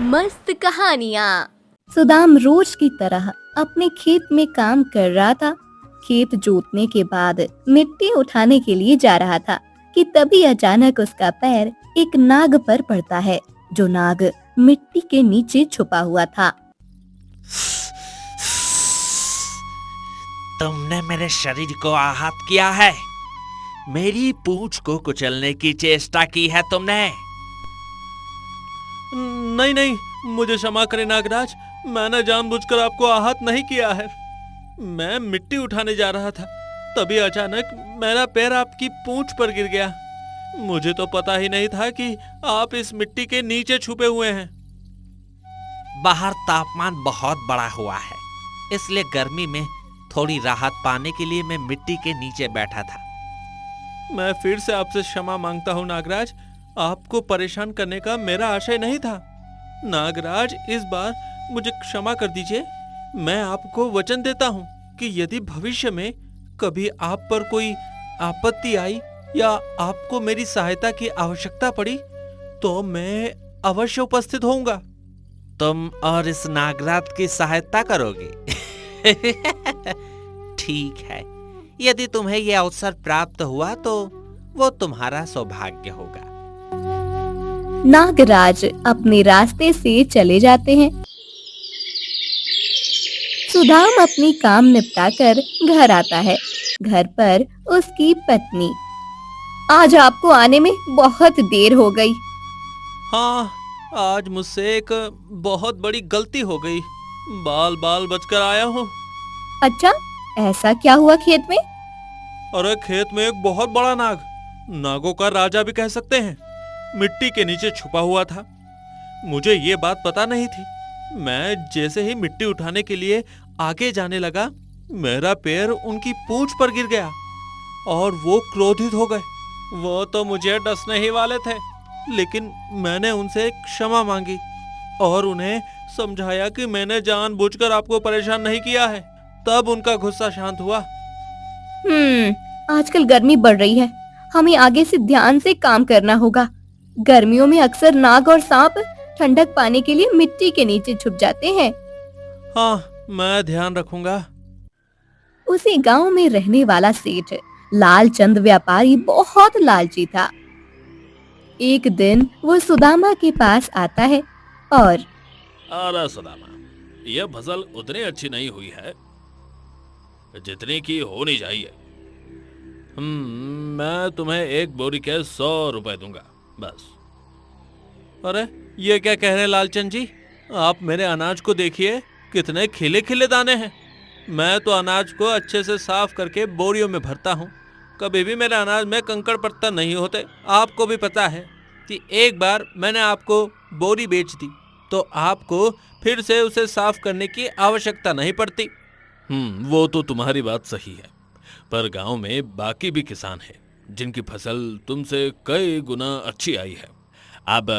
मस्त कहानियाँ। सुदाम रोज की तरह अपने खेत में काम कर रहा था। खेत जोतने के बाद मिट्टी उठाने के लिए जा रहा था कि तभी अचानक उसका पैर एक नाग पर पड़ता है, जो नाग मिट्टी के नीचे छुपा हुआ था। तुमने मेरे शरीर को आहत किया है। मेरी पूंछ को कुचलने की चेष्टा की है तुमने। नहीं नहीं, मुझे क्षमा करें नागराज, मैंने जानबूझकर आपको आहत नहीं किया है। मैं मिट्टी उठाने जा रहा था, तभी अचानक मेरा पैर आपकी पूंछ पर गिर गया। मुझे तो पता ही नहीं था कि आप इस मिट्टी के नीचे छुपे हुए हैं। बाहर तापमान बहुत बड़ा हुआ है, इसलिए गर्मी में थोड़ी राहत पाने के लिए मैं मिट्टी के नीचे बैठा था। मैं फिर से आपसे क्षमा मांगता हूँ नागराज, आपको परेशान करने का मेरा आशय नहीं था। नागराज, इस बार मुझे क्षमा कर दीजिए। मैं आपको वचन देता हूँ कि यदि भविष्य में कभी आप पर कोई आपत्ति आई या आपको मेरी सहायता की आवश्यकता पड़ी तो मैं अवश्य उपस्थित होऊंगा। तुम और इस नागराज की सहायता करोगे? ठीक है, यदि तुम्हें यह अवसर प्राप्त हुआ तो वो तुम्हारा सौभाग्य होगा। नागराज अपने रास्ते से चले जाते हैं। सुदाम अपनी काम निपटाकर घर आता है। घर पर उसकी पत्नी, आज आपको आने में बहुत देर हो गई। हाँ, आज मुझसे एक बहुत बड़ी गलती हो गई। बाल बाल बचकर आया हूँ। अच्छा, ऐसा क्या हुआ खेत में? अरे खेत में एक बहुत बड़ा नाग, नागों का राजा भी कह सकते हैं, मिट्टी के नीचे छुपा हुआ था। मुझे ये बात पता नहीं थी। मैं जैसे ही मिट्टी उठाने के लिए आगे जाने लगा, मेरा पैर उनकी पूंछ पर गिर गया और वो क्रोधित हो गए। वो तो मुझे डसने ही वाले थे, लेकिन मैंने उनसे क्षमा मांगी और उन्हें समझाया कि मैंने जानबूझकर आपको परेशान नहीं किया है। तब उनका गुस्सा शांत हुआ। आजकल गर्मी बढ़ रही है, हमें आगे से ध्यान से काम करना होगा। गर्मियों में अक्सर नाग और सांप ठंडक पाने के लिए मिट्टी के नीचे छुप जाते हैं। हाँ, मैं ध्यान रखूंगा। उसी गांव में रहने वाला सेठ लालचंद व्यापारी बहुत लालची था। एक दिन वो सुदामा के पास आता है और अरे सुदामा, यह फसल उतनी अच्छी नहीं हुई है जितनी की होनी चाहिए। मैं तुम्हें एक बोरी के 100 रुपए दूंगा, बस। अरे ये क्या कह रहे हैं लालचंद जी? आप मेरे अनाज को देखिए, कितने खिले खिले दाने हैं। मैं तो अनाज को अच्छे से साफ करके बोरियों में भरता हूँ। कभी भी मेरे अनाज में कंकड़ पत्थर नहीं होते। आपको भी पता है कि एक बार मैंने आपको बोरी बेच दी तो आपको फिर से उसे साफ करने की आवश्यकता नहीं पड़ती। वो तो तुम्हारी बात सही है, पर गांव में बाकी भी किसान हैं जिनकी फसल तुमसे कई गुना अच्छी आई है। अब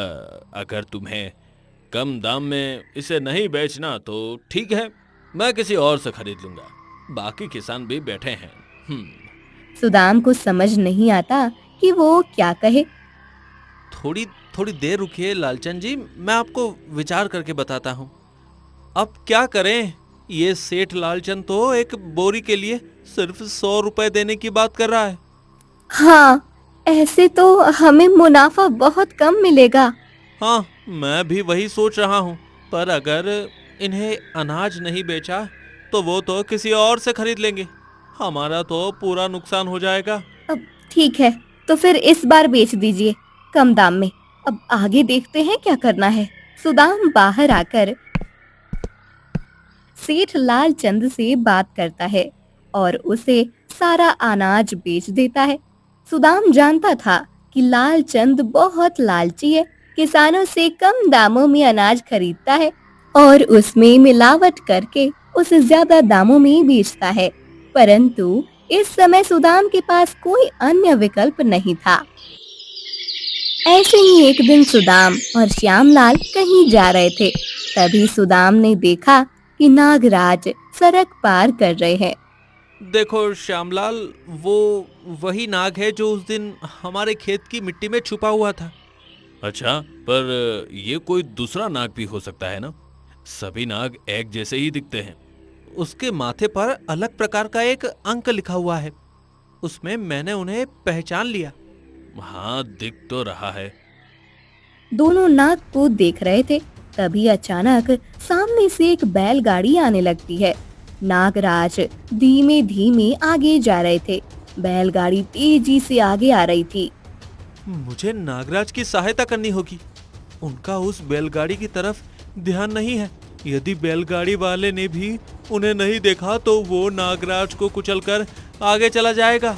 अगर तुम्हें कम दाम में इसे नहीं बेचना तो ठीक है, मैं किसी और से खरीद लूंगा। बाकी किसान भी बैठे हैं। सुदाम को समझ नहीं आता कि वो क्या कहे। थोड़ी थोड़ी देर रुकिए लालचंद जी, मैं आपको विचार करके बताता हूँ। अब क्या करें? ये सेठ लालचंद तो एक बोरी के लिए सिर्फ 100 रुपए देने की बात कर रहा है। हाँ, ऐसे तो हमें मुनाफा बहुत कम मिलेगा। हाँ, मैं भी वही सोच रहा हूँ, पर अगर इन्हें अनाज नहीं बेचा तो वो तो किसी और से खरीद लेंगे। हमारा तो पूरा नुकसान हो जाएगा। अब ठीक है, तो फिर इस बार बेच दीजिए कम दाम में। अब आगे देखते हैं क्या करना है। सुदाम बाहर आकर सेठ लालचंद से बात करता है और उसे सारा अनाज बेच देता है। सुदाम जानता था कि लालचंद बहुत लालची है, किसानों से कम दामों में अनाज खरीदता है और उसमें मिलावट करके उसे ज्यादा दामों में बेचता है। परंतु इस समय सुदाम के पास कोई अन्य विकल्प नहीं था। ऐसे ही एक दिन सुदाम और श्यामलाल कहीं जा रहे थे। तभी सुदाम ने देखा कि नागराज सड़क पार कर रहे हैं। देखो श्यामलाल, वो वही नाग है जो उस दिन हमारे खेत की मिट्टी में छुपा हुआ था। अच्छा, पर ये कोई दूसरा नाग भी हो सकता है ना? सभी नाग एक जैसे ही दिखते हैं। उसके माथे पर अलग प्रकार का एक अंक लिखा हुआ है, उसमें मैंने उन्हें पहचान लिया। हाँ, दिख तो रहा है। दोनों नाग को देख रहे थे, तभी अचानक सामने से एक बैलगाड़ी आने लगती है। नागराज धीमे धीमे आगे जा रहे थे। बैलगाड़ी तेजी से आगे आ रही थी। मुझे नागराज की सहायता करनी होगी। उनका उस बैलगाड़ी की तरफ ध्यान नहीं है। यदि बैलगाड़ी वाले ने भी उन्हें नहीं देखा तो वो नागराज को कुचलकर आगे चला जाएगा।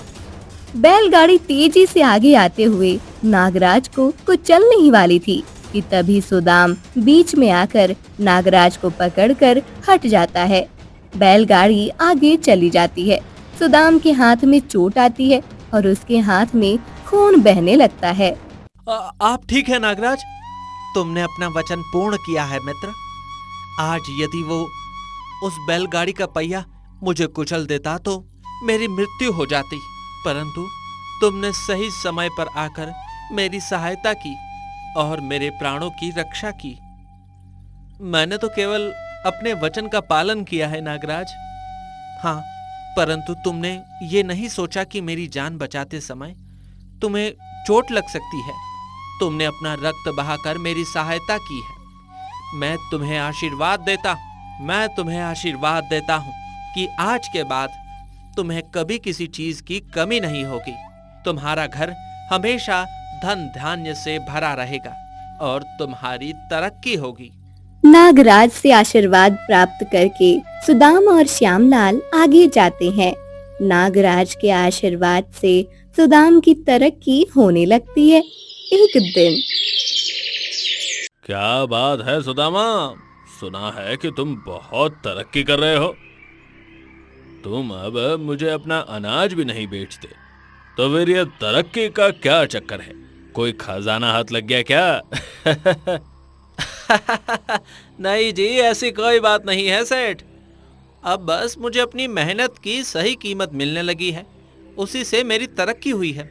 बैलगाड़ी तेजी से आगे आते हुए नागराज को कुचलने ही वाली थी कि तभी सुदाम बीच में आकर नागराज को पकड़कर हट जाता है। बैलगाड़ी आगे चली जाती है। सुदाम के हाथ में चोट आती है और उसके हाथ में खून बहने लगता है। आप ठीक है नागराज? तुमने अपना वचन पूर्ण किया है मित्र। आज यदि वो उस बैलगाड़ी का पहिया मुझे कुचल देता तो मेरी मृत्यु हो जाती, परंतु तुमने सही समय पर आकर मेरी सहायता की और मेरे प्राणों की रक्षा की। मैंने तो केवल अपने वचन का पालन किया है नागराज। हाँ, परंतु तुमने ये नहीं सोचा कि मेरी जान बचाते समय तुम्हें चोट लग सकती है। तुमने अपना रक्त बहाकर मेरी सहायता की है। मैं तुम्हें आशीर्वाद देता हूँ कि आज के बाद तुम्हें कभी किसी चीज की कमी नहीं होगी। तुम्हारा घर हमेशा धन धान्य से भरा रहेगा और तुम्हारी तरक्की होगी। नागराज से आशीर्वाद प्राप्त करके सुदाम और श्यामलाल आगे जाते हैं। नागराज के आशीर्वाद से सुदाम की तरक्की होने लगती है। एक दिन क्या बात है सुदामा, सुना है कि तुम बहुत तरक्की कर रहे हो। तुम अब मुझे अपना अनाज भी नहीं बेचते, तो फिर ये तरक्की का क्या चक्कर है? कोई खजाना हाथ लग गया क्या? नहीं जी, ऐसी कोई बात नहीं है सेठ। अब बस मुझे अपनी मेहनत की सही कीमत मिलने लगी है, उसी से मेरी तरक्की हुई है।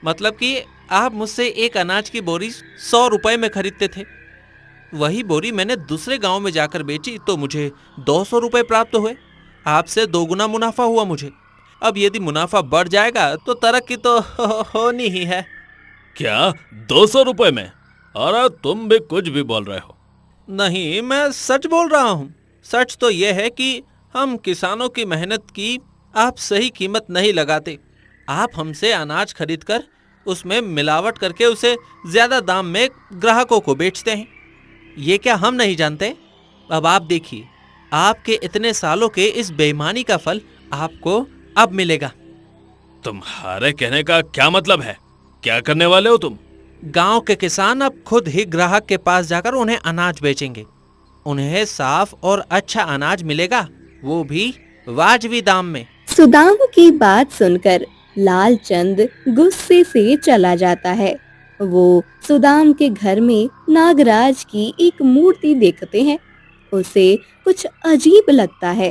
मतलब कि आप मुझसे एक अनाज की बोरी 100 रुपए में खरीदते थे। वही बोरी मैंने दूसरे गांव में जाकर बेची तो मुझे 200 रुपए प्राप्त हुए। आपसे 2 गुना मुनाफा हुआ मुझे। अब यदि मुनाफा बढ़ जाएगा तो तरक्की तो होनी ही है। क्या 200 रुपए में? अरे तुम भी कुछ भी बोल रहे हो। नहीं, मैं सच बोल रहा हूँ। सच तो यह है कि हम किसानों की मेहनत की आप सही कीमत नहीं लगाते। आप हमसे अनाज खरीदकर उसमें मिलावट करके उसे ज्यादा दाम में ग्राहकों को बेचते हैं। ये क्या हम नहीं जानते? अब आप देखिए, आपके इतने सालों के इस बेईमानी का फल आपको अब मिलेगा। तुम्हारे कहने का क्या मतलब है? क्या करने वाले हो तुम? गांव के किसान अब खुद ही ग्राहक के पास जाकर उन्हें अनाज बेचेंगे। उन्हें साफ और अच्छा अनाज मिलेगा, वो भी वाजबी दाम में। सुदाम की बात सुनकर लालचंद गुस्से से चला जाता है। वो सुदाम के घर में नागराज की एक मूर्ति देखते हैं। उसे कुछ अजीब लगता है।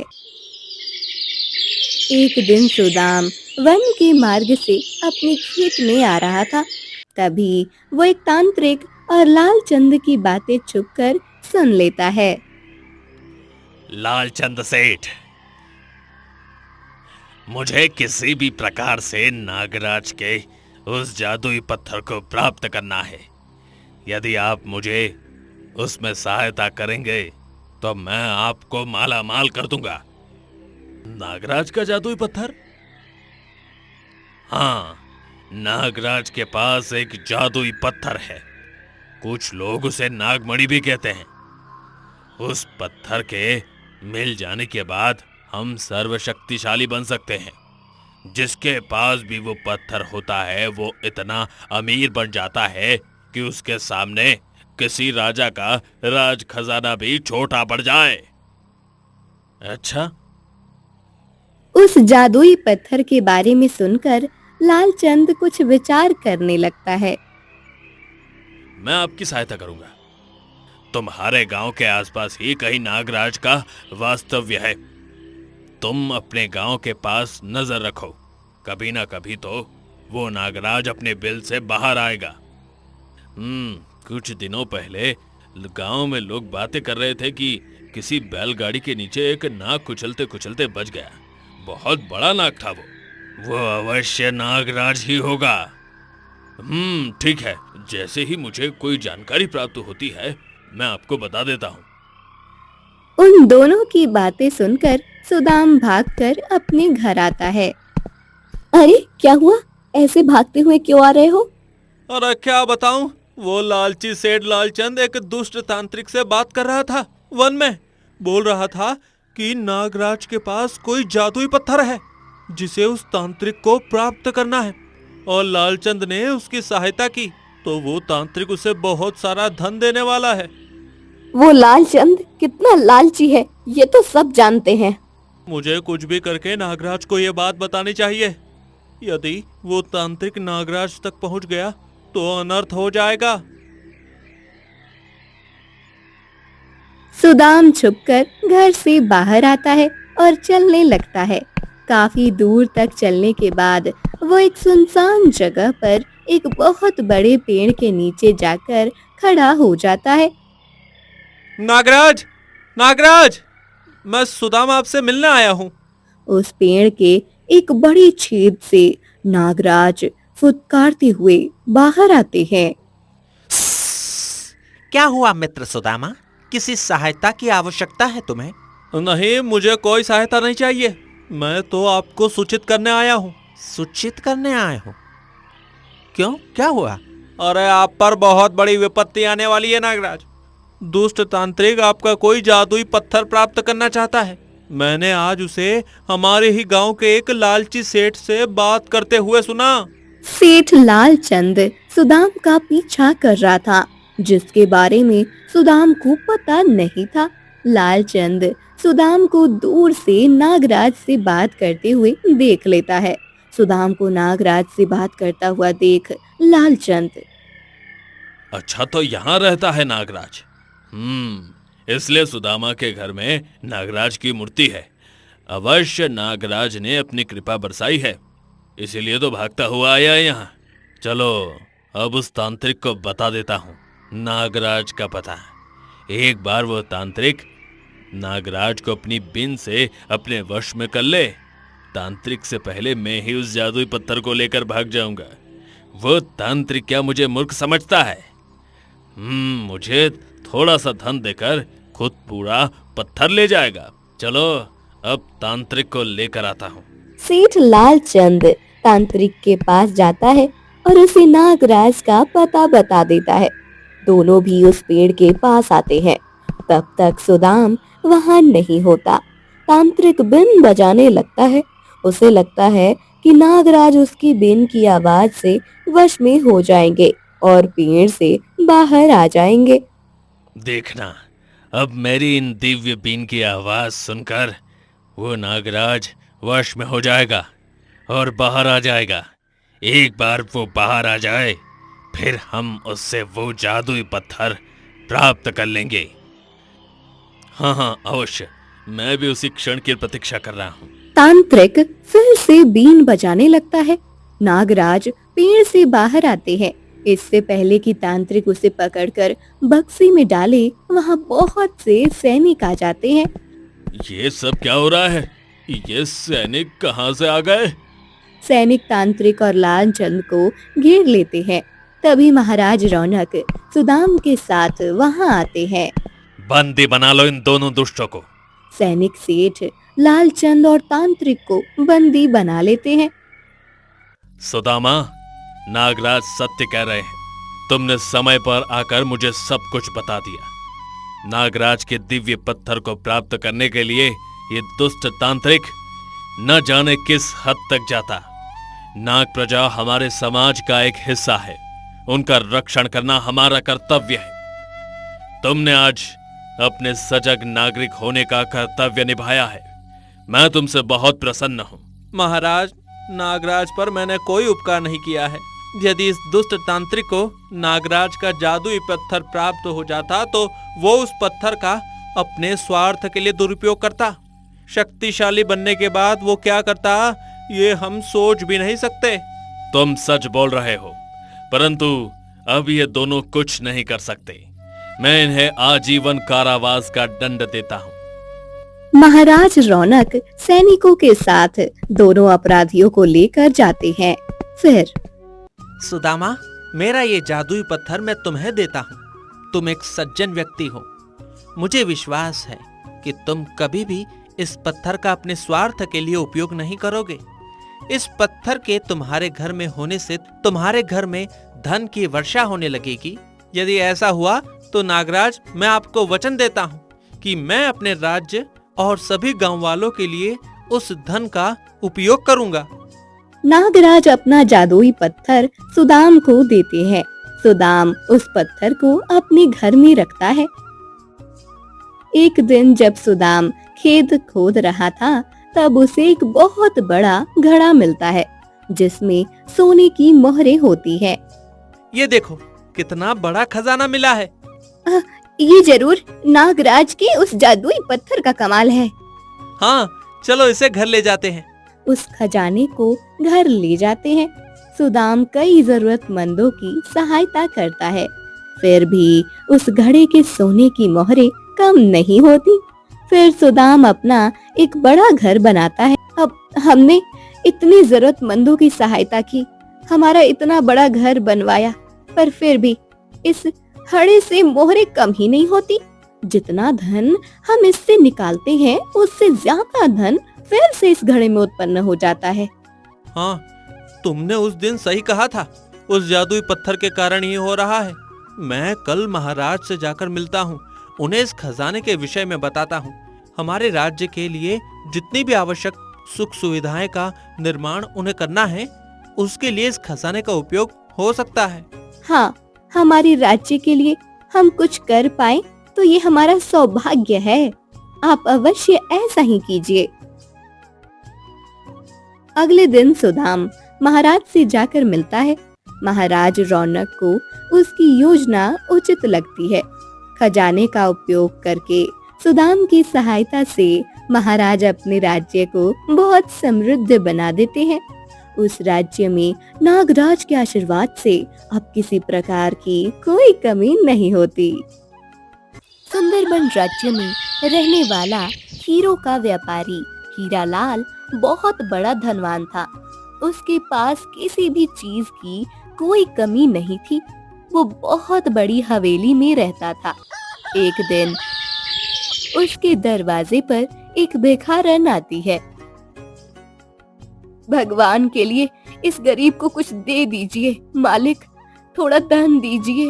एक दिन सुदाम वन के मार्ग से अपने खेत में आ रहा था। तभी वो एक तांत्रिक और लालचंद की बातें छुपकर सुन लेता है। लालचंद सेठ, मुझे किसी भी प्रकार से नागराज के उस जादुई पत्थर को प्राप्त करना है। यदि आप मुझे उसमें सहायता करेंगे तो मैं आपको माला माल कर दूंगा। नागराज का जादुई पत्थर? हाँ, नागराज के पास एक जादुई पत्थर है। कुछ लोग उसे नागमणि भी कहते हैं। उस पत्थर के मिल जाने के बाद हम सर्वशक्तिशाली बन सकते हैं। जिसके पास भी वो पत्थर होता है वो इतना अमीर बन जाता है कि उसके सामने किसी राजा का राज खजाना भी छोटा पड़ जाए। अच्छा, उस जादुई पत्थर के बारे में सुनकर लालचंद कुछ विचार करने लगता है। मैं आपकी सहायता करूंगा। तुम्हारे गांव के आसपास ही कहीं नागराज का वास्तव्य है। तुम अपने गांव के पास नजर रखो, कभी ना कभी तो वो नागराज अपने बिल से बाहर आएगा। कुछ दिनों पहले गांव में लोग बातें कर रहे थे कि किसी बैलगाड़ी के नीचे एक नाग कुचलते कुचलते बच गया। बहुत बड़ा नाग था वो अवश्य नागराज ही होगा। ठीक है, जैसे ही मुझे कोई जानकारी प्राप्त होती है मैं आपको बता देता हूँ। उन दोनों की बातें सुनकर सुदाम भागकर अपने घर आता है। अरे क्या हुआ, ऐसे भागते हुए क्यों आ रहे हो? अरे क्या बताऊं, वो लालची सेठ लालचंद एक दुष्ट तांत्रिक से बात कर रहा था वन में। बोल रहा था कि नागराज के पास कोई जादुई पत्थर है जिसे उस तांत्रिक को प्राप्त करना है, और लालचंद ने उसकी सहायता की तो वो तांत्रिक उसे बहुत सारा धन देने वाला है। वो लालचंद कितना लालची है ये तो सब जानते हैं। मुझे कुछ भी करके नागराज को ये बात बतानी चाहिए। यदि वो तांत्रिक नागराज तक पहुंच गया तो अनर्थ हो जाएगा। सुदाम छुपकर घर से बाहर आता है और चलने लगता है। काफी दूर तक चलने के बाद वो एक सुनसान जगह पर एक बहुत बड़े पेड़ के नीचे जाकर खड़ा हो जाता है। नागराज, नागराज, मैं सुदाम आपसे मिलने आया हूँ। उस पेड़ के एक बड़ी छेद से नागराज फुदकारते हुए बाहर आते हैं। क्या हुआ मित्र सुदामा, किसी सहायता की आवश्यकता है तुम्हें? नहीं, मुझे कोई सहायता नहीं चाहिए। मैं तो आपको सूचित करने आया हूँ। सूचित करने आए हो? क्यों, क्या हुआ? अरे आप पर बहुत बड़ी विपत्ति आने वाली है नागराज। दुष्ट तांत्रिक आपका कोई जादुई पत्थर प्राप्त करना चाहता है। मैंने आज उसे हमारे ही गांव के एक लालची सेठ से बात करते हुए सुना। सेठ लालचंद सुदाम का पीछा कर रहा था, जिसके बारे में सुदाम को पता नहीं था। लालचंद सुदाम को दूर से नागराज से बात करते हुए देख लेता है। सुदाम को नागराज से बात करता हुआ देख लालचंद, अच्छा तो यहाँ रहता है नागराज। इसलिए सुदामा के घर में नागराज की मूर्ति है। अवश्य नागराज ने अपनी कृपा बरसाई है, इसीलिए तो भागता हुआ आया यहाँ। चलो अब उस तांत्रिक को बता देता हूँ नागराज का पता। एक बार वो तांत्रिक नागराज को अपनी बिन से अपने वश में कर ले, तांत्रिक से पहले मैं ही उस जादुई पत्थर को लेकर भाग जाऊंगा। वो तांत्रिक क्या मुझे मूर्ख समझता है? मुझे थोड़ा सा धन देकर खुद पूरा पत्थर ले जाएगा। चलो अब तांत्रिक को लेकर आता हूँ। सेठ लालचंद तांत्रिक के पास जाता है और उसे नागराज का पता बता देता है। दोनों भी उस पेड़ के पास आते हैं। तब तक सुदाम वहां नहीं होता। तांत्रिक बिन बजाने लगता है। उसे लगता है कि नागराज उसकी बिन की आवाज से वश में हो जाएंगे और पेड़ से बाहर आ जाएंगे। देखना, अब मेरी इन दिव्य बीन की आवाज सुनकर वो नागराज वश में हो जाएगा और बाहर आ जाएगा। एक बार वो बाहर आ जाए फिर हम उससे वो जादुई पत्थर प्राप्त कर लेंगे। हाँ अवश्य, मैं भी उसी क्षण की प्रतीक्षा कर रहा हूँ। तांत्रिक फिर से बीन बजाने लगता है। नागराज पेड़ से बाहर आते हैं। इससे पहले कि तांत्रिक उसे पकड़कर बक्से में डाले, वहाँ बहुत से सैनिक आ जाते हैं। ये सब क्या हो रहा है? ये सैनिक कहाँ से आ गए? सैनिक तांत्रिक और लालचंद को घेर लेते हैं। तभी महाराज रौनक सुदाम के साथ वहाँ आते हैं। बंदी बना लो इन दोनों दुष्टों को। सैनिक सेठ लालचंद और तांत्रिक को बंदी बना लेते हैं। सुदामा, नागराज सत्य कह रहे हैं। तुमने समय पर आकर मुझे सब कुछ बता दिया। नागराज के दिव्य पत्थर को प्राप्त करने के लिए ये दुष्ट तांत्रिक न जाने किस हद तक जाता। नाग प्रजा हमारे समाज का एक हिस्सा है, उनका रक्षण करना हमारा कर्तव्य है। तुमने आज अपने सजग नागरिक होने का कर्तव्य निभाया है। मैं तुमसे बहुत प्रसन्न हूँ। महाराज, नागराज पर मैंने कोई उपकार नहीं किया है। यदि इस दुष्ट तांत्रिक को नागराज का जादुई पत्थर प्राप्त हो जाता तो वो उस पत्थर का अपने स्वार्थ के लिए दुरुपयोग करता। शक्तिशाली बनने के बाद वो क्या करता, ये हम सोच भी नहीं सकते। तुम सच बोल रहे हो, परंतु अब ये दोनों कुछ नहीं कर सकते। मैं इन्हें आजीवन कारावास का दंड देता हूँ। महाराज रौनक सैनिकों के साथ दोनों अपराधियों को लेकर जाते हैं। फिर सुदामा, मेरा ये जादुई पत्थर मैं तुम्हें देता हूँ। तुम एक सज्जन व्यक्ति हो। मुझे विश्वास है कि तुम कभी भी इस पत्थर का अपने स्वार्थ के लिए उपयोग नहीं करोगे। इस पत्थर के तुम्हारे घर में होने से तुम्हारे घर में धन की वर्षा होने लगेगी। यदि ऐसा हुआ तो नागराज, मैं आपको वचन देता हूँ कि मैं अपने राज्य और सभी गांव वालों के लिए उस धन का उपयोग करूंगा। नागराज अपना जादुई पत्थर सुदाम को देते हैं। सुदाम उस पत्थर को अपने घर में रखता है। एक दिन जब सुदाम खेत खोद रहा था, तब उसे एक बहुत बड़ा घड़ा मिलता है जिसमें सोने की मोहरें होती है। ये देखो, कितना बड़ा खजाना मिला है। ये जरूर नागराज के उस जादुई पत्थर का कमाल है। हाँ, चलो इसे घर ले जाते हैं। उस खजाने को घर ले जाते हैं। सुदाम कई जरूरतमंदों की सहायता करता है, फिर भी उस घड़े के सोने की मोहरें कम नहीं होती। फिर सुदाम अपना एक बड़ा घर बनाता है। अब हमने इतनी जरूरतमंदों की सहायता की, हमारा इतना बड़ा घर बनवाया, पर फिर भी इस घड़े से मोहरें कम ही नहीं होती। जितना धन हम इससे निकालते हैं, उससे ज्यादा धन फिर से इस घड़े में उत्पन्न हो जाता है। हाँ, तुमने उस दिन सही कहा था। उस जादुई पत्थर के कारण ही हो रहा है। मैं कल महाराज से जाकर मिलता हूँ, उन्हें इस खजाने के विषय में बताता हूँ। हमारे राज्य के लिए जितनी भी आवश्यक सुख सुविधाएं का निर्माण उन्हें करना है, उसके लिए इस खजाने का उपयोग हो सकता है। हाँ, हमारे राज्य के लिए हम कुछ कर पाए तो ये हमारा सौभाग्य है। आप अवश्य ऐसा ही कीजिए। अगले दिन सुदाम महाराज से जाकर मिलता है। महाराज रौनक को उसकी योजना उचित लगती है। खजाने का उपयोग करके सुदाम की सहायता से महाराज अपने राज्य को बहुत समृद्ध बना देते हैं। उस राज्य में नागराज के आशीर्वाद से अब किसी प्रकार की कोई कमी नहीं होती। सुंदरबन राज्य में रहने वाला हीरो का व्यापारी हीरालाल बहुत बड़ा धनवान था। उसके पास किसी भी चीज की कोई कमी नहीं थी। वो बहुत बड़ी हवेली में रहता था। एक दिन उसके दरवाजे पर एक भिखारन आती है। भगवान के लिए इस गरीब को कुछ दे दीजिए मालिक, थोड़ा धन दीजिए,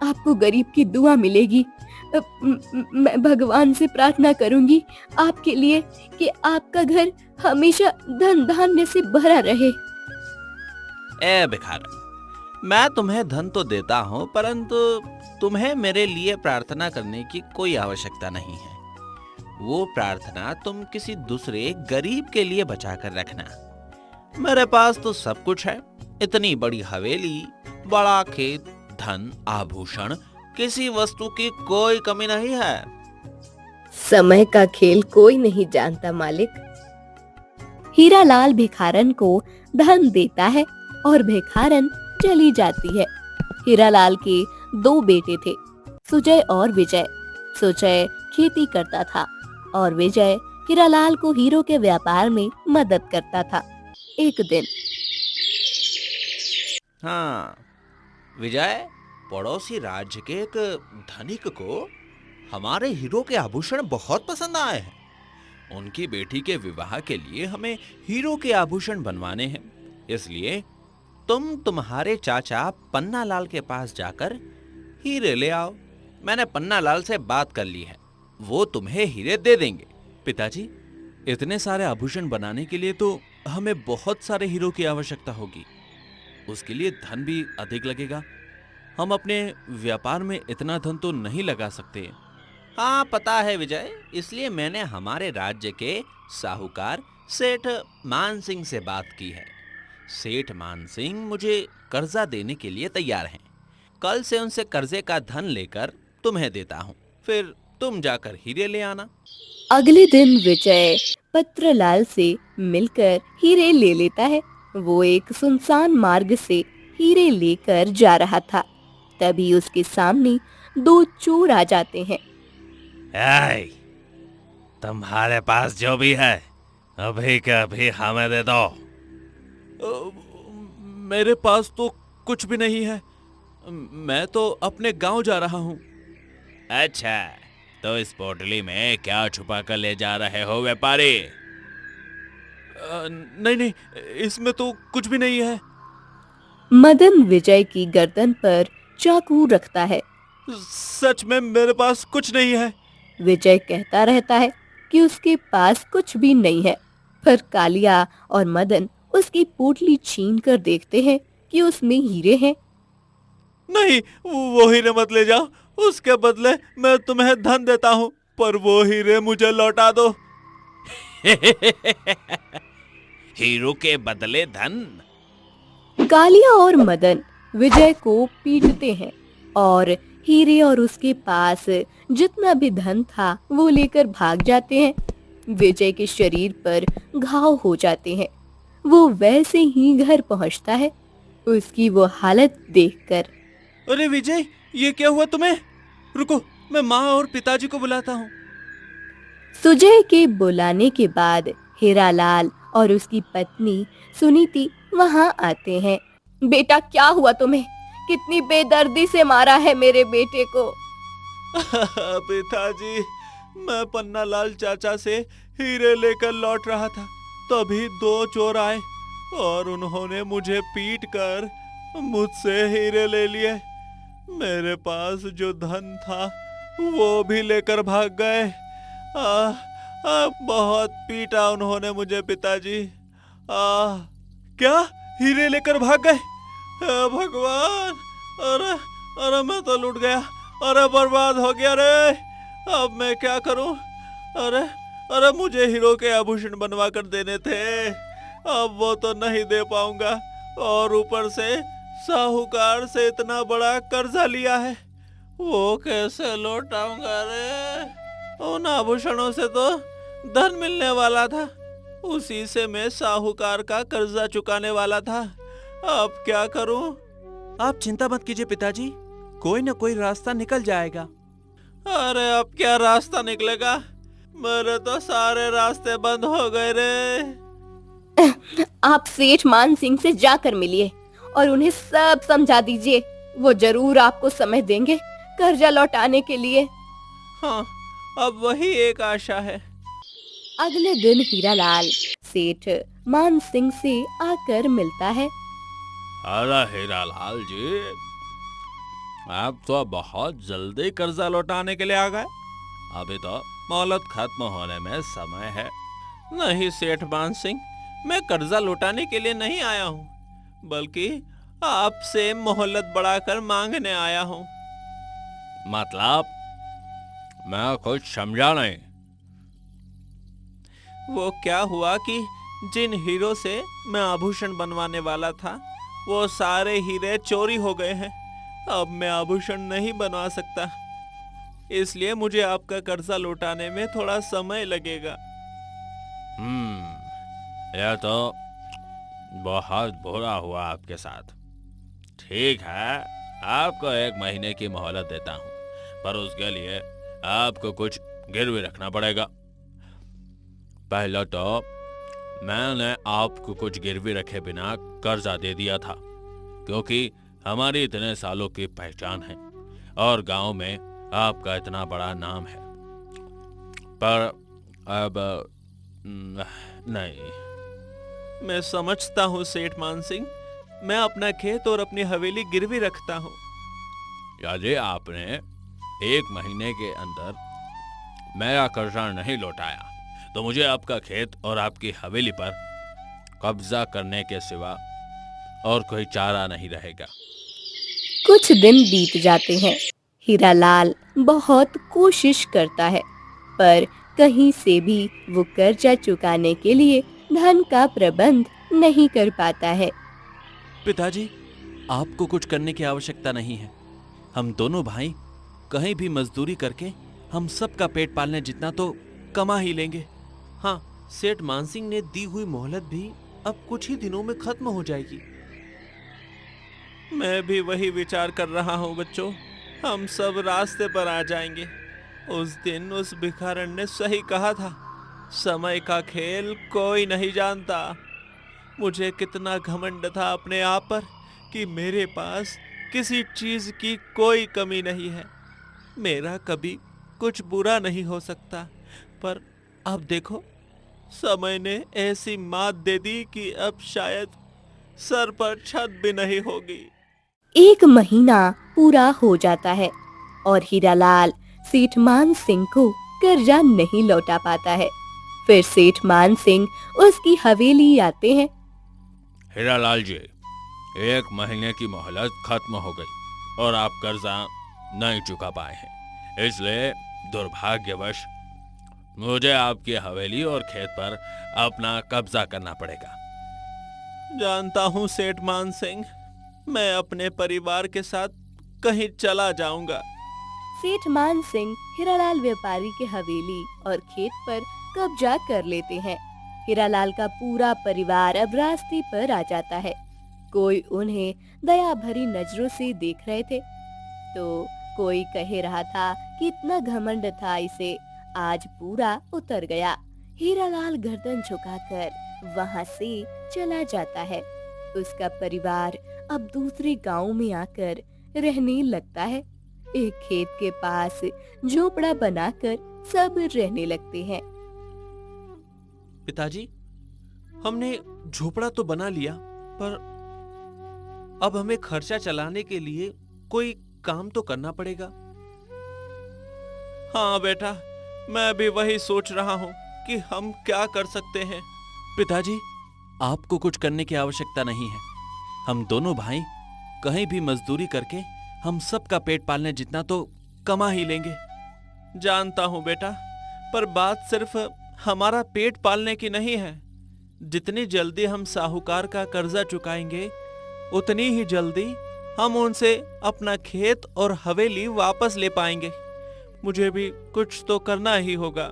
आपको गरीब की दुआ मिलेगी। मैं भगवान से प्रार्थना करूंगी आपके लिए कि आपका घर हमेशा धन धान्य से भरा रहे। ए भिखारन, मैं तुम्हें धन तो देता हूँ, परंतु तुम्हें मेरे लिए प्रार्थना करने की कोई आवश्यकता नहीं है। वो प्रार्थना तुम किसी दूसरे गरीब के लिए बचा कर रखना। मेरे पास तो सब कुछ है। इतनी बड़ी हवेली, बड़ा खेत, धन, आभूषण, किसी वस्तु की कोई कमी नहीं है। समय का खेल कोई नहीं जानता मालिक। हीरालाल भिखारन को धन देता है और भिखारन चली जाती है। हीरालाल के 2 बेटे थे, सुजय और विजय। सुजय खेती करता था और विजय हीरालाल को हीरो के व्यापार में मदद करता था। एक दिन हाँ, विजय, पड़ोसी राज्य के एक धनिक को हमारे हीरो के आभूषण बहुत पसंद आए हैं। उनकी बेटी के विवाह के लिए हमें हीरो के आभूषण बनवाने हैं। इसलिए तुम तुम्हारे चाचा पन्नालाल के पास जाकर हीरे ले आओ। मैंने पन्नालाल से बात कर ली है, वो तुम्हें हीरे दे देंगे। पिताजी, इतने सारे आभूषण बनाने के लिए तो हमें बहुत सारे हीरो की आवश्यकता होगी। उसके लिए धन भी अधिक लगेगा। हम अपने व्यापार में इतना धन तो नहीं लगा सकते। हाँ, पता है विजय, इसलिए मैंने हमारे राज्य के साहूकार सेठ मान सिंह से बात की है। सेठ मान सिंह मुझे कर्जा देने के लिए तैयार हैं। कल से उनसे कर्जे का धन लेकर तुम्हें देता हूँ, फिर तुम जाकर हीरे ले आना। अगले दिन विजय पत्रलाल से मिलकर हीरे ले लेता है वो एक सुनसान मार्ग से हीरे लेकर जा रहा था। तभी उसके सामने दो चोर आ जाते हैं। ऐ, तुम्हारे पास जो भी है अभी के अभी हमें दे दो। मेरे पास तो कुछ भी नहीं है। मैं तो अपने गांव जा रहा हूँ। अच्छा, तो इस पोटली में क्या छुपा कर ले जा रहे हो व्यापारी? नहीं नहीं, इसमें तो कुछ भी नहीं है। मदन विजय की गर्दन पर चाकू रखता है। सच में मेरे पास कुछ नहीं है। विजय कहता रहता है कि उसके पास कुछ भी नहीं है, पर कालिया और मदन उसकी पोटली छीन कर देखते हैं कि उसमें हीरे हैं। नहीं, वो हीरे मत ले जाओ। उसके बदले मैं तुम्हें धन देता हूँ, पर वो हीरे मुझे लौटा दो। हीरो के बदले धन? कालिया और मदन विजय को पीटते हैं और हीरे और उसके पास जितना भी धन था वो लेकर भाग जाते हैं। विजय के शरीर पर घाव हो जाते हैं। वो वैसे ही घर पहुंचता है। उसकी वो हालत देखकर अरे विजय, ये क्या हुआ तुम्हें? रुको, मैं माँ और पिताजी को बुलाता हूँ। सुजय के बुलाने के बाद हीरालाल और उसकी पत्नी सुनीति वहां आते हैं। बेटा, क्या हुआ तुम्हें? कितनी बेदर्दी से मारा है मेरे बेटे को। पिताजी, मैं पन्नालाल चाचा से हीरे लेकर लौट रहा था, तभी दो चोर आए और उन्होंने मुझे पीट कर मुझसे हीरे ले लिए। मेरे पास जो धन था वो भी लेकर भाग गए। बहुत पीटा उन्होंने मुझे पिताजी। क्या हीरे लेकर भाग गए? भगवान! अरे अरे, मैं तो लूट गया। अरे बर्बाद हो गया रे। अब मैं क्या करूं? अरे अरे, मुझे हीरो के आभूषण बनवा कर देने थे, अब वो तो नहीं दे पाऊंगा। और ऊपर से साहूकार से इतना बड़ा कर्जा लिया है, वो कैसे लौटाऊंगा रे? उन आभूषणों से तो धन मिलने वाला था, उसी से मैं साहूकार का कर्जा चुकाने वाला था। अब क्या करूं? आप चिंता मत कीजिए पिताजी, कोई न कोई रास्ता निकल जाएगा। अरे अब क्या रास्ता निकलेगा? मेरे तो सारे रास्ते बंद हो गए रे। आप सेठ मान सिंह से जाकर मिलिए और उन्हें सब समझा दीजिए। वो जरूर आपको समय देंगे कर्जा लौटाने के लिए। हाँ, अब वही एक आशा है। अगले दिन हीरालाल सेठ मान सिंह से आकर मिलता है। अरे हीरालाल जी, आप तो बहुत जल्दी कर्जा लौटाने के लिए आ गए। अभी तो मोहलत खत्म होने में समय है। नहीं सेठ मान सिंह, मैं कर्जा लौटाने के लिए नहीं आया हूँ, बल्कि आपसे मोहलत बढ़ाकर मांगने आया हूँ। मतलब? मैं कुछ समझा नहीं। वो क्या हुआ कि जिन हीरो से मैं आभूषण बनवाने वाला था, वो सारे हीरे चोरी हो गए हैं। अब मैं आभूषण नहीं बनवा सकता, इसलिए मुझे आपका कर्जा लौटाने में थोड़ा समय लगेगा। यह तो बहुत बुरा हुआ आपके साथ। ठीक है, आपको 1 महीने की मोहलत देता हूँ, पर उसके लिए आपको कुछ गिरवी रखना पड़ेगा। पहले तो मैंने आपको कुछ गिरवी रखे बिना कर्जा दे दिया था, क्योंकि हमारी इतने सालों की पहचान है और गांव में आपका इतना बड़ा नाम है। पर अब नहीं। मैं समझता हूँ सेठ मान सिंह, मैं अपना खेत और अपनी हवेली गिरवी रखता हूँ। यदि आपने 1 महीने के अंदर मेरा कर्जा नहीं लौटाया तो मुझे आपका खेत और आपकी हवेली पर कब्जा करने के सिवा और कोई चारा नहीं रहेगा। कुछ दिन बीत जाते हैं। हीरालाल बहुत कोशिश करता है, पर कहीं से भी वो कर्जा चुकाने के लिए धन का प्रबंध नहीं कर पाता है। पिताजी, आपको कुछ करने की आवश्यकता नहीं है। हम दोनों भाई कहीं भी मजदूरी करके हम सबका पेट पालने जितना तो कमा ही लेंगे। हाँ, सेठ मानसिंह ने दी हुई मोहलत भी अब कुछ ही दिनों में खत्म हो जाएगी। मैं भी वही विचार कर रहा हूँ बच्चों, हम सब रास्ते पर आ जाएंगे। उस दिन उस भिखारन ने सही कहा था, समय का खेल कोई नहीं जानता। मुझे कितना घमंड था अपने आप पर कि मेरे पास किसी चीज की कोई कमी नहीं है, मेरा कभी कुछ बुरा नहीं हो सकता। पर अब देखो, समय ने ऐसी मात दे दी कि अब शायद सर पर छत भी नहीं होगी। 1 महीना पूरा हो जाता है और हीरालाल सेठ मान सिंह को कर्जा नहीं लौटा पाता है। फिर सेठ मान सिंह उसकी हवेली आते हैं। हीरालाल जी, 1 महीने की मोहलत खत्म हो गई और आप कर्जा नहीं चुका पाए हैं, इसलिए दुर्भाग्यवश मुझे आपकी हवेली और खेत पर अपना कब्जा करना पड़ेगा। जानता हूँ सेठ मान सिंह, मैं अपने परिवार के साथ कहीं चला जाऊंगा। सेठ मान सिंह हीरालाल व्यापारी के हवेली और खेत पर कब्जा कर लेते हैं। हीरालाल का पूरा परिवार अब रास्ते पर आ जाता है। कोई उन्हें दया भरी नजरों से देख रहे थे, तो कोई कह रहा था कि इतना घमंड था इसे, आज पूरा उतर गया। हीरालाल गर्दन झुकाकर वहां से चला जाता है। उसका परिवार अब दूसरे गांव में आकर रहने लगता है। एक खेत के पास झोपड़ा बनाकर सब रहने लगते हैं। पिताजी, हमने झोपड़ा तो बना लिया, पर अब हमें खर्चा चलाने के लिए कोई काम तो करना पड़ेगा। हाँ बेटा, मैं भी वही सोच रहा हूँ कि हम क्या कर सकते हैं। पिताजी, आपको कुछ करने की आवश्यकता नहीं है। हम दोनों भाई कहीं भी मजदूरी करके हम सबका पेट पालने जितना तो कमा ही लेंगे। जानता हूँ बेटा, पर बात सिर्फ हमारा पेट पालने की नहीं है। जितनी जल्दी हम साहूकार का कर्जा चुकाएंगे, उतनी ही जल्दी हम उनसे अपना खेत और हवेली वापस ले पाएंगे। मुझे भी कुछ तो करना ही होगा।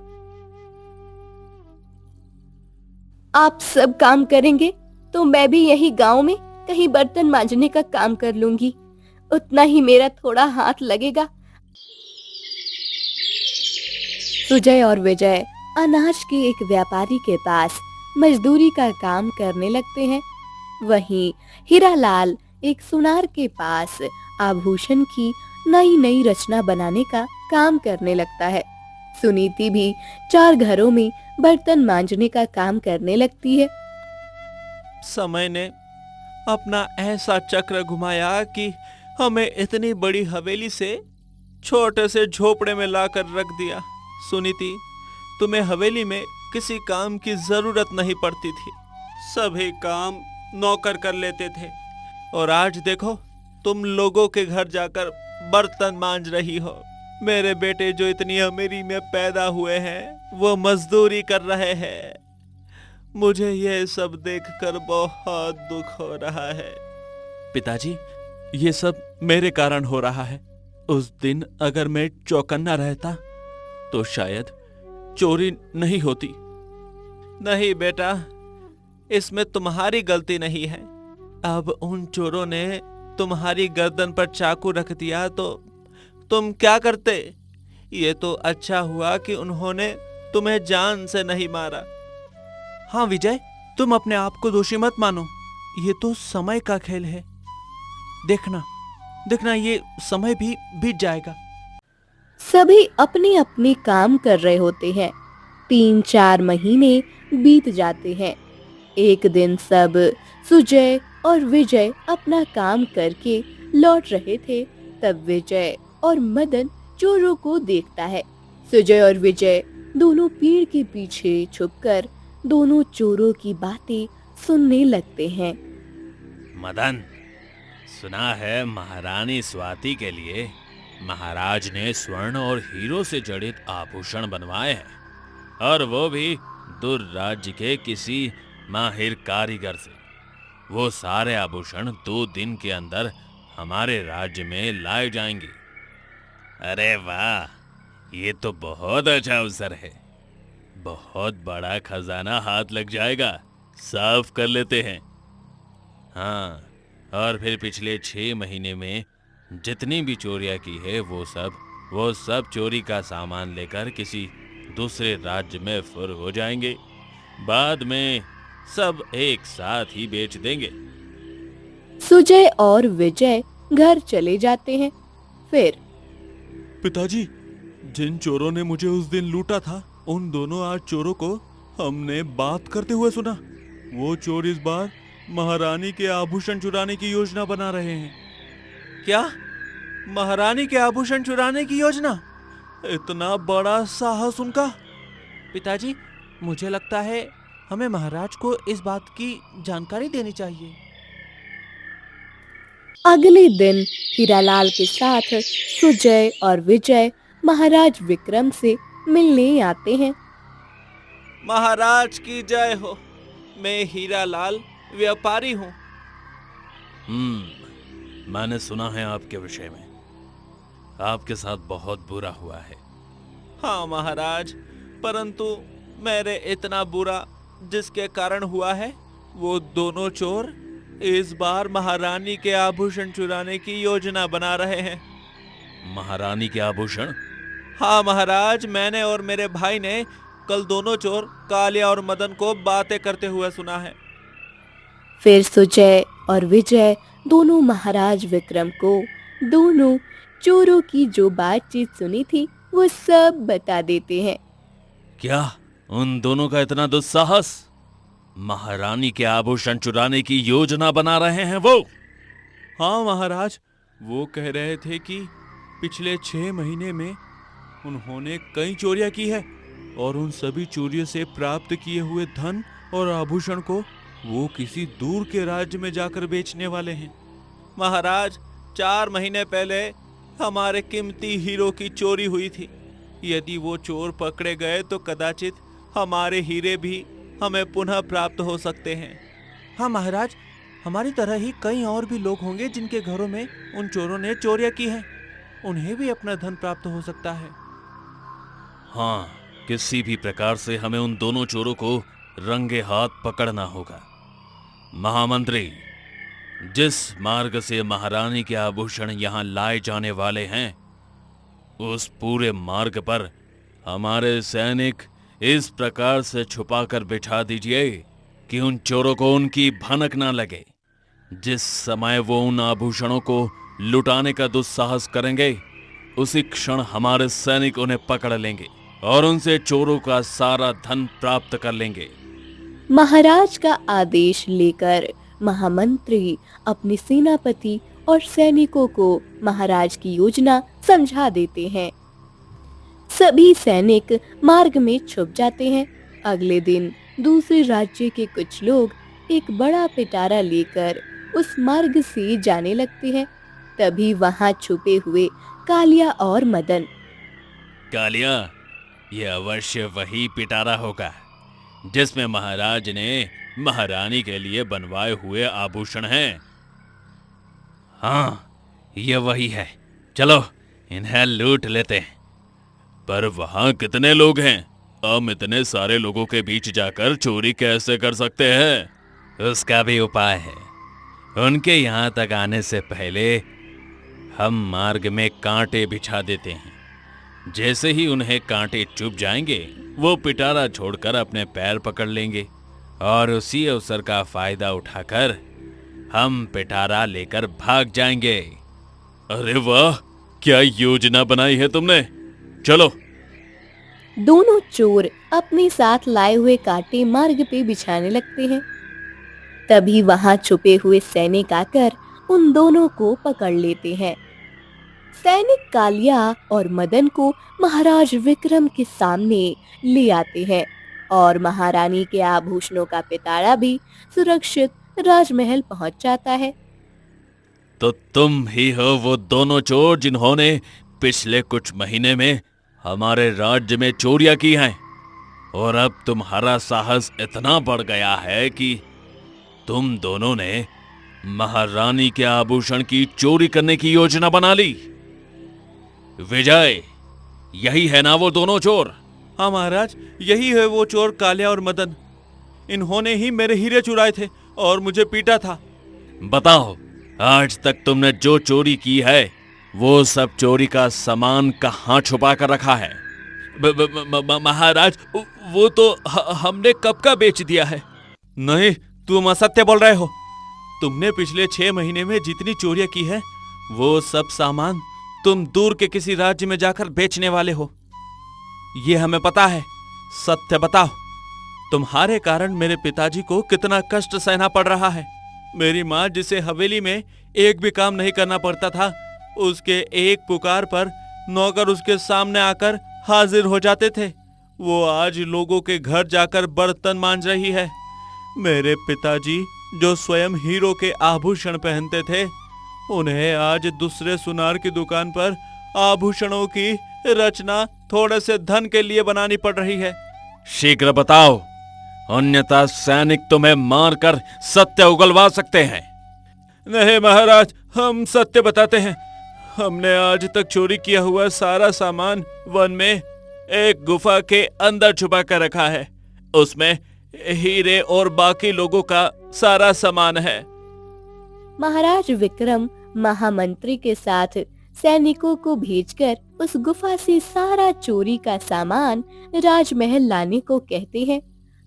आप सब काम करेंगे तो मैं भी यही गांव में कहीं बर्तन मांजने का काम कर लूंगी, उतना ही मेरा थोड़ा हाथ लगेगा। सुजय और विजय अनाज के एक व्यापारी के पास मजदूरी का काम करने लगते हैं। वहीं हीरालाल एक सुनार के पास आभूषण की नई नई रचना बनाने का काम करने लगता है। सुनीति भी 4 घरों में बर्तन मांजने का काम करने लगती है। समय ने अपना ऐसा चक्र घुमाया कि हमें इतनी बड़ी हवेली से छोटे से झोपड़े में लाकर रख दिया। सुनीति, तुम्हें हवेली में किसी काम की जरूरत नहीं पड़ती थी, सभी काम नौकर कर लेते थे, और आज देखो तुम लोगों के घर जाकर बर्तन मांज रही हो। मेरे बेटे जो इतनी अमीरी में पैदा हुए हैं, वो मजदूरी कर रहे हैं। मुझे ये सब देखकर बहुत दुख हो रहा है। पिताजी, ये सब मेरे कारण हो रहा है। उस दिन अगर मैं चौकन्ना रहता तो शायद चोरी नहीं होती। नहीं बेटा, इसमें तुम्हारी गलती नहीं है। अब उन चोरों ने तुम्हारी गर्दन पर चाकू रख दिया तो तुम क्या करते? ये तो अच्छा हुआ कि उन्होंने तुम्हें जान से नहीं मारा। हाँ विजय, तुम अपने आप को दोषी मत मानो। ये तो समय का खेल है। देखना देखना, ये समय भी बीत जाएगा। सभी अपने अपने काम कर रहे होते हैं। 3-4 महीने बीत जाते हैं। एक दिन सब सुजय और विजय अपना काम करके लौट रहे थे, तब विजय और मदन चोरों को देखता है। सुजय और विजय दोनों पेड़ के पीछे छुपकर दोनों चोरों की बातें सुनने लगते हैं। मदन, सुना है महारानी स्वाति के लिए महाराज ने स्वर्ण और हीरो से जड़ित आभूषण बनवाए हैं, और वो भी दूर राज्य के किसी माहिर कारीगर से। वो सारे आभूषण 2 दिन के अंदर हमारे राज्य में लाए जाएंगे। अरे वाह, ये तो बहुत अच्छा अवसर है। बहुत बड़ा खजाना हाथ लग जाएगा। साफ कर लेते हैं। हाँ, और फिर पिछले 6 महीने में जितनी भी चोरियां की है वो सब चोरी का सामान लेकर किसी दूसरे राज्य में फुर हो जाएंगे। बाद में सब एक साथ ही बेच देंगे। सुजय और विजय घर चले जाते हैं। फिर पिताजी, जिन चोरों ने मुझे उस दिन लूटा था, उन दोनों आज चोरों को हमने बात करते हुए सुना। वो चोर इस बार महारानी के आभूषण चुराने की योजना बना रहे हैं। क्या? महारानी के आभूषण चुराने की योजना? इतना बड़ा साहस उनका! पिताजी, मुझे लगता है हमें महाराज को इस बात की जानकारी देनी चाहिए। अगले दिन हीरालाल के साथ सुजय और विजय महाराज विक्रम से मिलने आते हैं। महाराज की जय हो। मैं हीरालाल व्यापारी हूँ। मैंने सुना है आपके विषय में। आपके साथ बहुत बुरा हुआ है। हाँ महाराज, परंतु मेरे इतना बुरा जिसके कारण हुआ है, वो दोनों चोर इस बार महारानी के आभूषण चुराने की योजना बना रहे हैं। महारानी के आभूषण? हाँ महाराज, मैंने और मेरे भाई ने कल दोनों चोर कालिया और मदन को बातें करते हुए सुना है। फिर सुजय और विजय दोनों महाराज विक्रम को दोनों चोरों की जो बातचीत सुनी थी वो सब बता देते हैं। क्या उन दोनों का इतना दुस्साहस? महारानी के आभूषण चुराने की योजना बना रहे हैं वो? हाँ महाराज, वो कह रहे थे कि पिछले 6 महीने में उन्होंने कई चोरियां की है और उन सभी चोरियों से प्राप्त किए हुए धन और आभूषण को वो किसी दूर के राज्य में जाकर बेचने वाले हैं। महाराज, 4 महीने पहले हमारे कीमती हीरो की चोरी हुई थी। यदि वो चोर पकड़े गए तो कदाचित हमारे हीरे भी हमें पुनः प्राप्त हो सकते हैं। हाँ महाराज, हमारी तरह ही कई और भी लोग होंगे जिनके घरों में उन चोरों ने चोरियां की हैं। उन्हें भी अपना धन प्राप्त हो सकता है। हाँ, किसी भी प्रकार से हमें उन दोनों चोरों को रंगे हाथ पकड़ना होगा। महामंत्री, जिस मार्ग से महारानी के आभूषण यहाँ लाए जाने वाले हैं, उस पूरे मार्ग पर हमारे सैनिक इस प्रकार से छुपाकर बिठा दीजिए कि उन चोरों को उनकी भनक ना लगे। जिस समय वो उन आभूषणों को लुटाने का दुस्साहस करेंगे, उसी क्षण हमारे सैनिक उन्हें पकड़ लेंगे और उनसे चोरों का सारा धन प्राप्त कर लेंगे। महाराज का आदेश लेकर महामंत्री अपने सेनापति और सैनिकों को महाराज की योजना समझा देते हैं। सभी सैनिक मार्ग में छुप जाते हैं। अगले दिन दूसरे राज्य के कुछ लोग एक बड़ा पिटारा लेकर उस मार्ग से जाने लगते हैं। तभी वहां छुपे हुए कालिया और मदन। कालिया, ये अवश्य वही पिटारा होगा जिसमें महाराज ने महारानी के लिए बनवाए हुए आभूषण हैं। हाँ, ये वही है। चलो इन्हें लूट लेते हैं। पर वहां कितने लोग हैं? हम इतने सारे लोगों के बीच जाकर चोरी कैसे कर सकते हैं? उसका भी उपाय है। उनके यहाँ तक आने से पहले हम मार्ग में कांटे बिछा देते हैं। जैसे ही उन्हें कांटे चुभ जाएंगे, वो पिटारा छोड़कर अपने पैर पकड़ लेंगे और उसी अवसर का फायदा उठाकर हम पिटारा लेकर भाग जाएंगे। अरे वाह, क्या योजना बनाई है तुमने! चलो। दोनों चोर अपने साथ लाए हुए कांटे मार्ग पे बिछाने लगते हैं। तभी वहां छुपे हुए सैनिक आकर उन दोनों को पकड़ लेते हैं। सैनिक कालिया और मदन को महाराज विक्रम के सामने ले आते हैं और महारानी के आभूषणों का पिटारा भी सुरक्षित राजमहल पहुंच जाता है। तो तुम ही हो वो दोनों चोर जिन्होंने पिछले कुछ महीने में हमारे राज्य में चोरियां की हैं, और अब तुम्हारा साहस इतना बढ़ गया है कि तुम दोनों ने महारानी के आभूषण की चोरी करने की योजना बना ली। विजय, यही है ना वो दोनों चोर? हाँ महाराज, यही है वो चोर कालिया और मदन। इन्होंने ही मेरे हीरे चुराए थे और मुझे पीटा था। बताओ, आज तक तुमने जो चोरी की है वो सब चोरी का सामान कहाँ छुपा कर रखा है? महाराज, वो तो हमने कब का बेच दिया है। नहीं, तुम असत्य बोल रहे हो। तुमने पिछले 6 महीने में जितनी चोरियां की है वो सब सामान तुम दूर के किसी राज्य में जाकर बेचने वाले हो, ये हमें पता है। सत्य बताओ, तुम्हारे कारण मेरे पिताजी को कितना कष्ट सहना पड़ रहा है। मेरी माँ, जिसे हवेली में एक भी काम नहीं करना पड़ता था, उसके एक पुकार पर नौकर उसके सामने आकर हाजिर हो जाते थे। वो आज लोगों के घर जाकर बर्तन मांज रही है। मेरे पिताजी, जो स्वयं हीरो के आभूषण पहनते थे, उन्हें आज दूसरे सुनार की दुकान पर आभूषणों की रचना थोड़े से धन के लिए बनानी पड़ रही है। शीघ्र बताओ, अन्यथा सैनिक तुम्हें मारकर सत्य उगलवा सकते हैं। नहीं महाराज, हम सत्य बताते हैं। हमने आज तक चोरी किया हुआ सारा सामान वन में एक गुफा के अंदर छुपा कर रखा है। उसमें हीरे और बाकी लोगों का सारा सामान है। महाराज विक्रम महामंत्री के साथ सैनिकों को भेजकर उस गुफा से सारा चोरी का सामान राजमहल लाने को कहते हैं।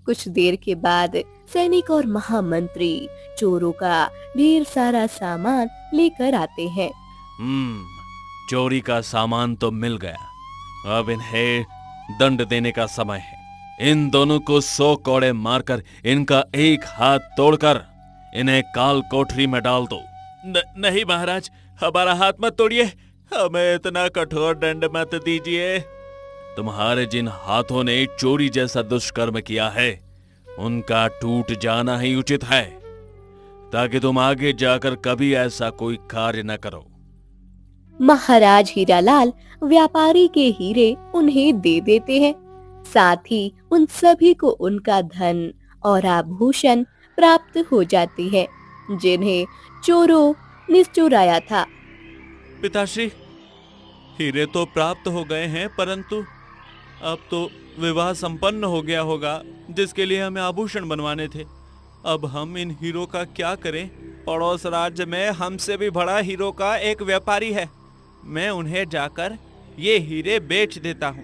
कुछ देर के बाद सैनिक और महामंत्री चोरों का ढेर सारा सामान लेकर आते हैं। चोरी का सामान तो मिल गया। अब इन्हें दंड देने का समय है। इन दोनों को 100 कोड़े मारकर इनका एक हाथ तोड़कर इन्हें काल कोठरी में डाल दो। नहीं महाराज, हमारा हाथ मत तोड़िए, हमें इतना कठोर दंड मत दीजिए। तुम्हारे जिन हाथों ने चोरी जैसा दुष्कर्म किया है, उनका टूट जाना ही उचित है, ताकि तुम आगे जाकर कभी ऐसा कोई कार्य न करो। महाराज हीरालाल व्यापारी के हीरे उन्हें दे देते हैं। साथ ही उन सभी को उनका धन और आभूषण प्राप्त हो जाती है, जिन्हें चोरों ने चुराया था। पिताश्री, हीरे तो प्राप्त हो गए हैं, परंतु अब तो विवाह संपन्न हो गया होगा जिसके लिए हमें आभूषण बनवाने थे। अब हम इन हीरो का क्या करें? पड़ोस राज्य में हमसे भी बड़ा हीरो का एक व्यापारी है। मैं उन्हें जाकर ये हीरे बेच देता हूँ।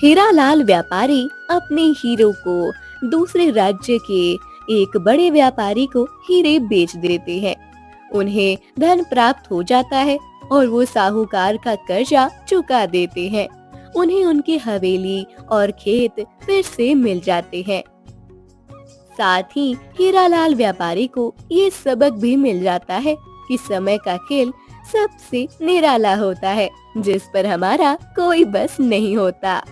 हीरालाल व्यापारी अपने हीरो को दूसरे राज्य के एक बड़े व्यापारी को हीरे बेच देते हैं। उन्हें धन प्राप्त हो जाता है और वो साहूकार का कर्जा चुका देते हैं। उन्हें उनकी हवेली और खेत फिर से मिल जाते हैं। साथ ही हीरालाल व्यापारी को ये सबक भी मिल जाता है कि समय का खेल सबसे निराला होता है, जिस पर हमारा कोई बस नहीं होता।